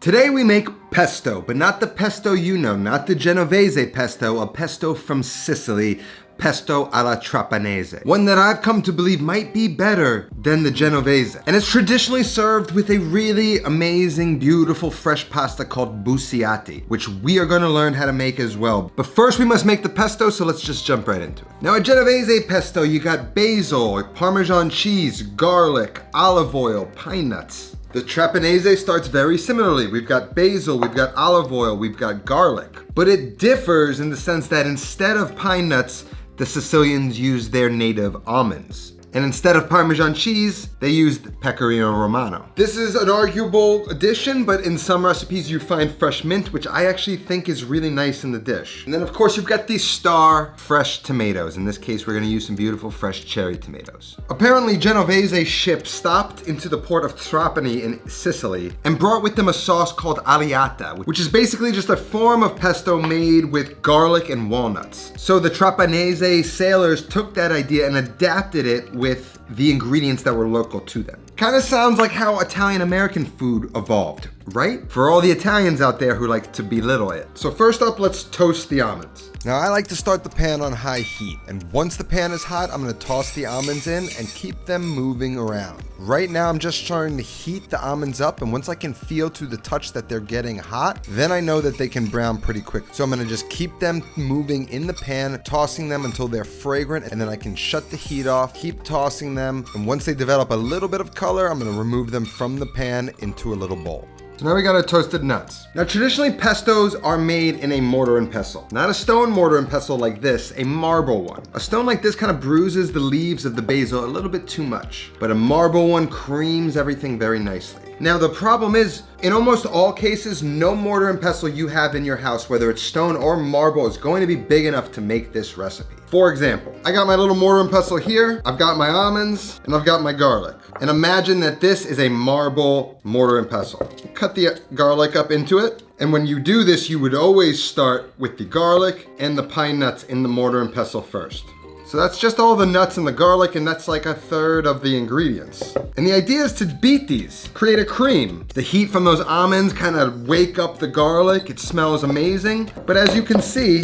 Today we make pesto, but not the pesto you know, not the Genovese pesto, a pesto from Sicily, pesto alla Trapanese. One that I've come to believe might be better than the Genovese. And it's traditionally served with a really amazing, beautiful, fresh pasta called Busiate, which we are gonna learn how to make as well. But first we must make the pesto, so let's just jump right into it. Now a Genovese pesto, you got basil, Parmesan cheese, garlic, olive oil, pine nuts. The Trapanese starts very similarly. We've got basil, we've got olive oil, we've got garlic. But it differs in the sense that instead of pine nuts, the Sicilians use their native almonds. And instead of Parmesan cheese, they used Pecorino Romano. This is an arguable addition, but in some recipes you find fresh mint, which I actually think is really nice in the dish. And then of course you've got these star fresh tomatoes. In this case, we're gonna use some beautiful fresh cherry tomatoes. Apparently Genovese ships stopped into the port of Trapani in Sicily and brought with them a sauce called Alla, which is basically just a form of pesto made with garlic and walnuts. So the Trapanese sailors took that idea and adapted it with the ingredients that were local to them. Kind of sounds like how Italian-American food evolved, right? For all the Italians out there who like to belittle it. So first up, let's toast the almonds. Now I like to start the pan on high heat, and once the pan is hot, I'm gonna toss the almonds in and keep them moving around. Right now I'm just trying to heat the almonds up, and once I can feel through the touch that they're getting hot, then I know that they can brown pretty quick. So I'm gonna just keep them moving in the pan, tossing them until they're fragrant, and then I can shut the heat off, keep tossing them, and once they develop a little bit of color, I'm gonna remove them from the pan into a little bowl. So now we got our toasted nuts. Now traditionally pestos are made in a mortar and pestle. Not a stone mortar and pestle like this, a marble one. A stone like this kind of bruises the leaves of the basil a little bit too much, but a marble one creams everything very nicely. Now the problem is, in almost all cases, no mortar and pestle you have in your house, whether it's stone or marble, is going to be big enough to make this recipe. For example, I got my little mortar and pestle here, I've got my almonds, and I've got my garlic. And imagine that this is a marble mortar and pestle. Cut the garlic up into it, and when you do this, you would always start with the garlic and the pine nuts in the mortar and pestle first. So that's just all the nuts and the garlic, and that's like a third of the ingredients. And the idea is to beat these, create a cream. The heat from those almonds kind of wake up the garlic. It smells amazing. But as you can see,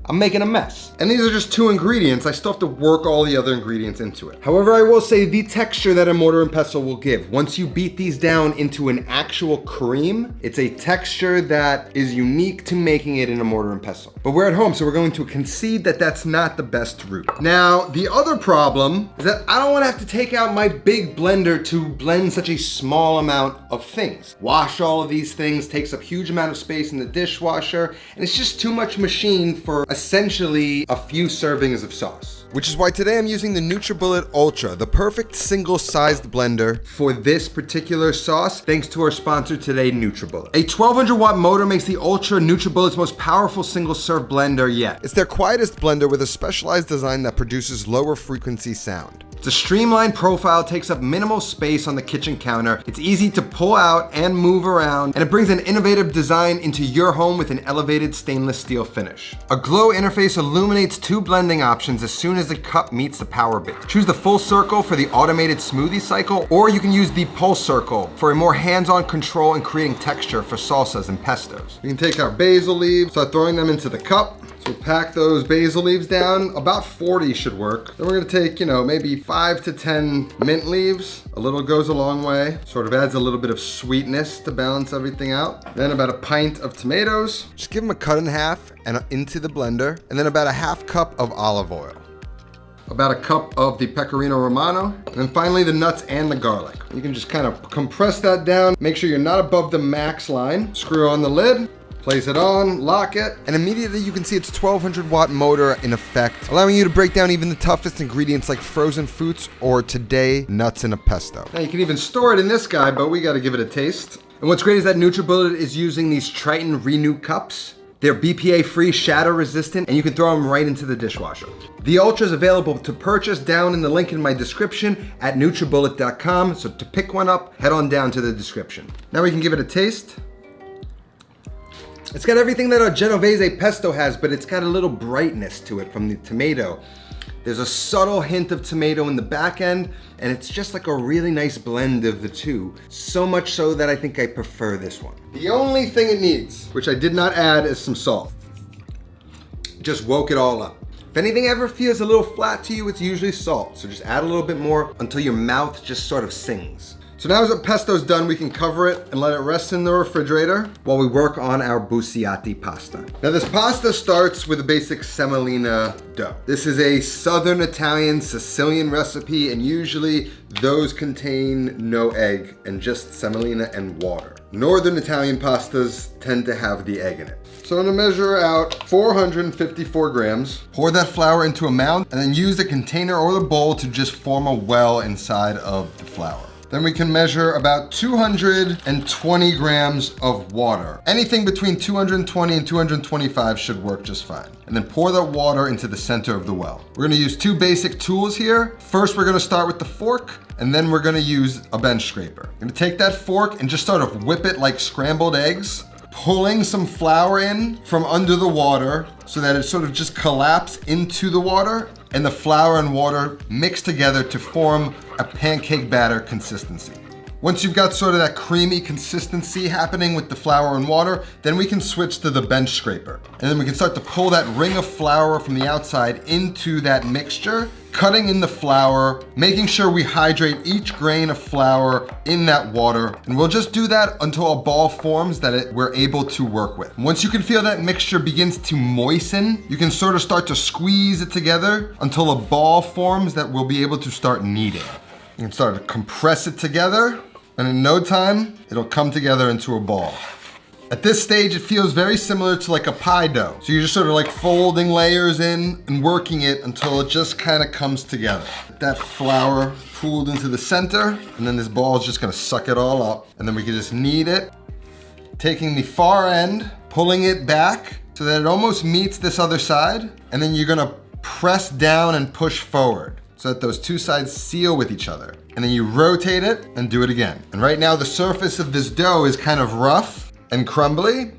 I'm making a mess. And these are just two ingredients. I still have to work all the other ingredients into it. However, I will say the texture that a mortar and pestle will give, once you beat these down into an actual cream, it's a texture that is unique to making it in a mortar and pestle. But we're at home, so we're going to concede that that's not the best route. Now, the other problem is that I don't want to have to take out my big blender to blend such a small amount of things. Wash all of these things, takes up huge amount of space in the dishwasher, and it's just too much machine for essentially a few servings of sauce. Which is why today I'm using the NutriBullet Ultra, the perfect single-sized blender for this particular sauce, thanks to our sponsor today, NutriBullet. A 1200 watt motor makes the Ultra NutriBullet's most powerful single-serve blender yet. It's their quietest blender with a specialized design that produces lower frequency sound. It's a streamlined profile, takes up minimal space on the kitchen counter. It's easy to pull out and move around, and it brings an innovative design into your home with an elevated stainless steel finish. A glow interface illuminates two blending options as soon as the cup meets the power base. Choose the full circle for the automated smoothie cycle, or you can use the pulse circle for a more hands-on control and creating texture for salsas and pestos. We can take our basil leaves, start throwing them into the cup. So pack those basil leaves down, about 40 should work. Then we're gonna take, maybe 5 to 10 mint leaves. A little goes a long way. Sort of adds a little bit of sweetness to balance everything out. Then about a pint of tomatoes. Just give them a cut in half and into the blender. And then about a half cup of olive oil. About a cup of the Pecorino Romano, and then finally the nuts and the garlic. You can just kind of compress that down. Make sure you're not above the max line. Screw on the lid. Place it on, lock it, and immediately you can see its 1200 watt motor in effect, allowing you to break down even the toughest ingredients like frozen fruits or today, nuts in a pesto. Now you can even store it in this guy, but we gotta give it a taste. And what's great is that NutriBullet is using these Triton Renew cups. They're BPA-free, shatter-resistant, and you can throw them right into the dishwasher. The Ultra is available to purchase down in the link in my description at NutriBullet.com, so to pick one up, head on down to the description. Now we can give it a taste. It's got everything that a Genovese pesto has, but it's got a little brightness to it from the tomato. There's a subtle hint of tomato in the back end, and it's just like a really nice blend of the two. So much so that I think I prefer this one. The only thing it needs, which I did not add, is some salt. Just woke it all up. If anything ever feels a little flat to you, it's usually salt. So just add a little bit more until your mouth just sort of sings. So now as the pesto's done, we can cover it and let it rest in the refrigerator while we work on our Busiate pasta. Now this pasta starts with a basic semolina dough. This is a Southern Italian Sicilian recipe, and usually those contain no egg and just semolina and water. Northern Italian pastas tend to have the egg in it. So I'm gonna measure out 454 grams, pour that flour into a mound, and then use the container or the bowl to just form a well inside of the flour. Then we can measure about 220 grams of water. Anything between 220 and 225 should work just fine. And then pour the water into the center of the well. We're gonna use two basic tools here. First, we're gonna start with the fork, and then we're gonna use a bench scraper. I'm gonna take that fork and just sort of whip it like scrambled eggs, pulling some flour in from under the water so that it sort of just collapses into the water, and the flour and water mix together to form a pancake batter consistency. Once you've got sort of that creamy consistency happening with the flour and water, then we can switch to the bench scraper. And then we can start to pull that ring of flour from the outside into that mixture, cutting in the flour, making sure we hydrate each grain of flour in that water. And we'll just do that until a ball forms that we're able to work with. Once you can feel that mixture begins to moisten, you can sort of start to squeeze it together until a ball forms that we'll be able to start kneading. You can start to compress it together, and in no time, it'll come together into a ball. At this stage, it feels very similar to like a pie dough. So you're just sort of like folding layers in and working it until it just kind of comes together. That flour pooled into the center, and then this ball is just gonna suck it all up. And then we can just knead it, taking the far end, pulling it back so that it almost meets this other side. And then you're gonna press down and push forward so that those two sides seal with each other. And then you rotate it and do it again. And right now the surface of this dough is kind of rough and crumbly.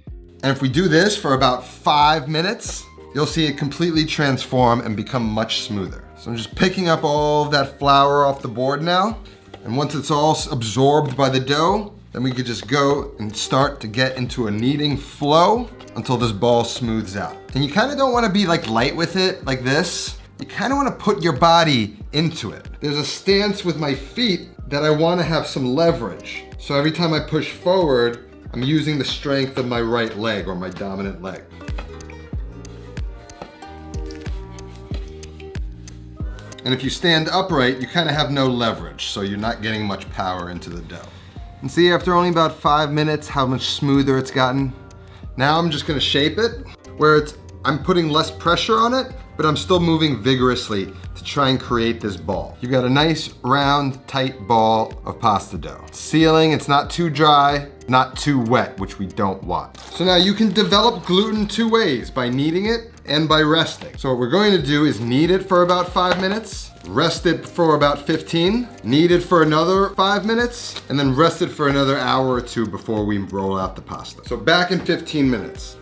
And if we do this for about 5 minutes, you'll see it completely transform and become much smoother. So I'm just picking up all of that flour off the board now. And once it's all absorbed by the dough, then we could just go and start to get into a kneading flow until this ball smooths out. And you kind of don't want to be like light with it like this. You kind of want to put your body into it. There's a stance with my feet that I want to have some leverage. So every time I push forward, I'm using the strength of my right leg or my dominant leg. And if you stand upright, you kind of have no leverage, so you're not getting much power into the dough. And see, after only about 5 minutes, how much smoother it's gotten. Now I'm just gonna shape it where I'm putting less pressure on it, but I'm still moving vigorously to try and create this ball. You've got a nice, round, tight ball of pasta dough. Sealing, it's not too dry, not too wet, which we don't want. So now you can develop gluten 2 ways, by kneading it and by resting. So what we're going to do is knead it for about 5 minutes, rest it for about 15, knead it for another 5 minutes, and then rest it for another hour or 2 before we roll out the pasta. So back in 15 minutes.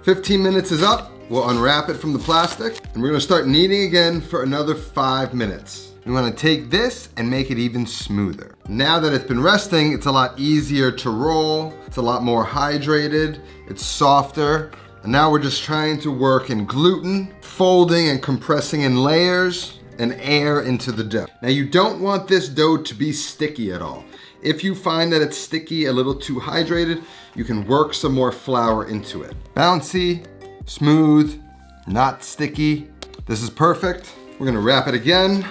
15 minutes is up. We'll unwrap it from the plastic, and we're gonna start kneading again for another 5 minutes. We wanna take this and make it even smoother. Now that it's been resting, it's a lot easier to roll, it's a lot more hydrated, it's softer, and now we're just trying to work in gluten, folding and compressing in layers, and air into the dough. Now you don't want this dough to be sticky at all. If you find that it's sticky, a little too hydrated, you can work some more flour into it. Bouncy, smooth, not sticky. This is perfect. We're gonna wrap it again.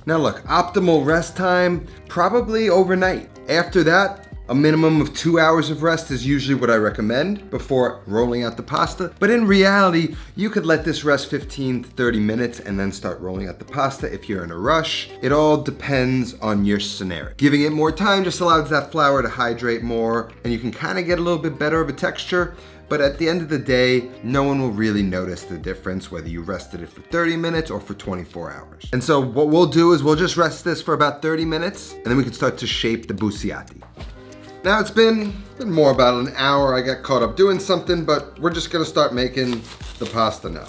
Now look, optimal rest time, probably overnight. After that, a minimum of 2 hours of rest is usually what I recommend before rolling out the pasta. But in reality, you could let this rest 15 to 30 minutes and then start rolling out the pasta if you're in a rush. It all depends on your scenario. Giving it more time just allows that flour to hydrate more, and you can kind of get a little bit better of a texture. But at the end of the day, no one will really notice the difference whether you rested it for 30 minutes or for 24 hours. And so what we'll do is we'll just rest this for about 30 minutes, and then we can start to shape the Busiate. Now it's been more about an hour. I got caught up doing something, but we're just gonna start making the pasta now.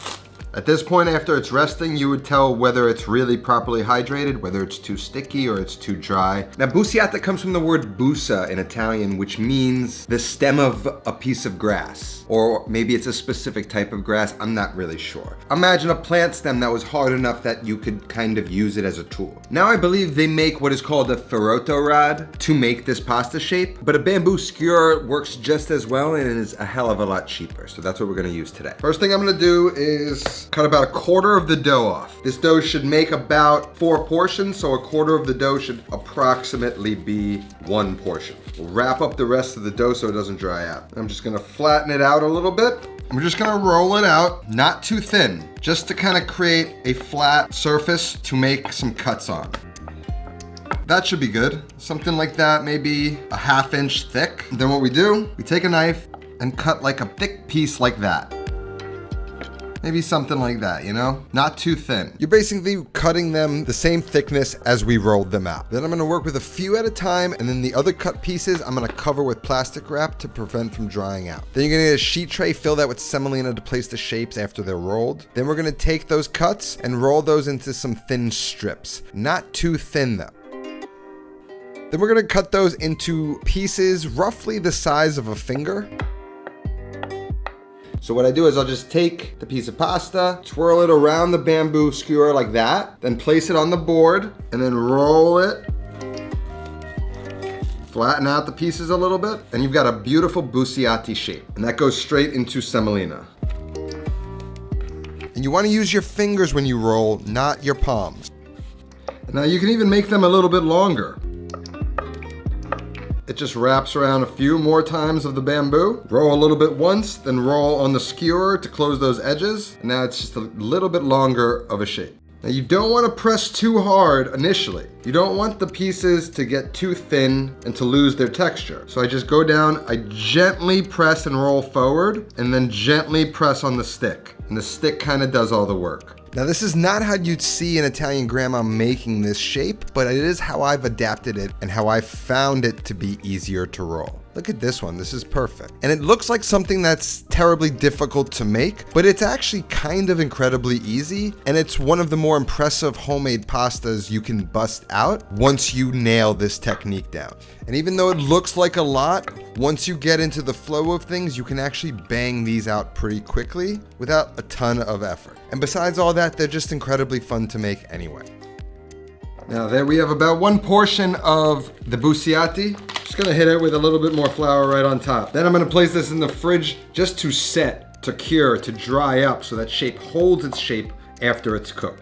At this point, after it's resting, you would tell whether it's really properly hydrated, whether it's too sticky or it's too dry. Now, busiate comes from the word busa in Italian, which means the stem of a piece of grass. Or maybe it's a specific type of grass, I'm not really sure. Imagine a plant stem that was hard enough that you could kind of use it as a tool. Now I believe they make what is called a ferrotto rod to make this pasta shape, but a bamboo skewer works just as well and is a hell of a lot cheaper. So that's what we're gonna use today. First thing I'm gonna do is cut about a quarter of the dough off. This dough should make about 4 portions, so a quarter of the dough should approximately be 1 portion. We'll wrap up the rest of the dough so it doesn't dry out. I'm just gonna flatten it out a little bit. We're just gonna roll it out, not too thin, just to kind of create a flat surface to make some cuts on. That should be good. Something like that, maybe a 1/2 inch thick. Then what we do, we take a knife and cut like a thick piece like that. Maybe something like that, you know? Not too thin. You're basically cutting them the same thickness as we rolled them out. Then I'm gonna work with a few at a time, and then the other cut pieces I'm gonna cover with plastic wrap to prevent from drying out. Then you're gonna get a sheet tray, fill that with semolina to place the shapes after they're rolled. Then we're gonna take those cuts and roll those into some thin strips. Not too thin though. Then we're gonna cut those into pieces roughly the size of a finger. So what I do is I'll just take the piece of pasta, twirl it around the bamboo skewer like that, then place it on the board, and then roll it. Flatten out the pieces a little bit, and you've got a beautiful busiate shape. And that goes straight into semolina. And you want to use your fingers when you roll, not your palms. Now you can even make them a little bit longer. It just wraps around a few more times of the bamboo. Roll a little bit once, then roll on the skewer to close those edges. And now it's just a little bit longer of a shape. Now you don't want to press too hard initially. You don't want the pieces to get too thin and to lose their texture. So I just go down, I gently press and roll forward, and then gently press on the stick. And the stick kind of does all the work. Now this is not how you'd see an Italian grandma making this shape, but it is how I've adapted it and how I found it to be easier to roll. Look at this one, this is perfect. And it looks like something that's terribly difficult to make, but it's actually kind of incredibly easy. And it's one of the more impressive homemade pastas you can bust out once you nail this technique down. And even though it looks like a lot, once you get into the flow of things, you can actually bang these out pretty quickly without a ton of effort. And besides all that, they're just incredibly fun to make anyway. Now there we have about 1 portion of the busiate. Just gonna hit it with a little bit more flour right on top. Then I'm gonna place this in the fridge just to set, to cure, to dry up so that shape holds its shape after it's cooked.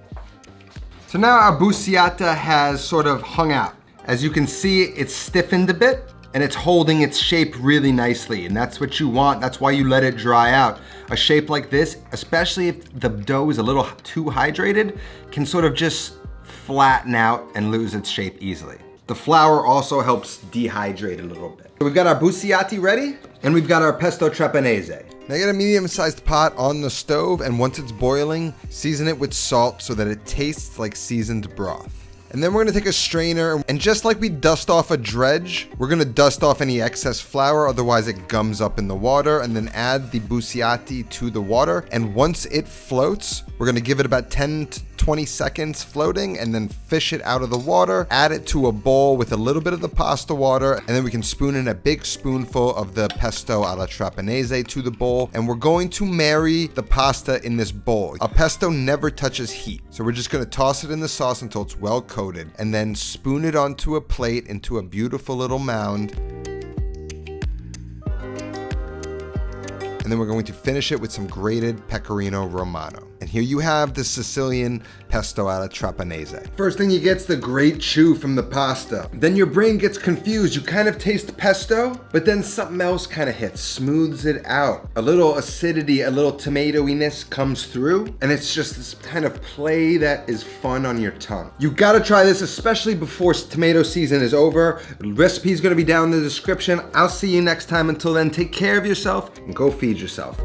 So now our busiate has sort of hung out. As you can see, it's stiffened a bit and it's holding its shape really nicely, and that's what you want. That's why you let it dry out. A shape like this, especially if the dough is a little too hydrated, can sort of just flatten out and lose its shape easily. The flour also helps dehydrate a little bit. So we've got our busiate ready, and we've got our pesto trapanese. Now get a medium-sized pot on the stove, and once it's boiling, season it with salt so that it tastes like seasoned broth. And then we're gonna take a strainer, and just like we dust off a dredge, we're gonna dust off any excess flour, otherwise it gums up in the water, and then add the busiate to the water. And once it floats, we're gonna give it about 10 to 20 seconds floating, and then fish it out of the water, add it to a bowl with a little bit of the pasta water, and then we can spoon in a big spoonful of the pesto alla trapanese to the bowl. And we're going to marry the pasta in this bowl. A pesto never touches heat, so we're just gonna toss it in the sauce until it's well coated, and then spoon it onto a plate into a beautiful little mound. And then we're going to finish it with some grated pecorino romano. And here you have the Sicilian pesto alla trapanese. First thing you get's the great chew from the pasta. Then your brain gets confused. You kind of taste pesto, but then something else kind of hits, smooths it out. A little acidity, a little tomatoiness comes through, and it's just this kind of play that is fun on your tongue. You gotta try this, especially before tomato season is over. The recipe's gonna be down in the description. I'll see you next time. Until then, take care of yourself and go feed yourself.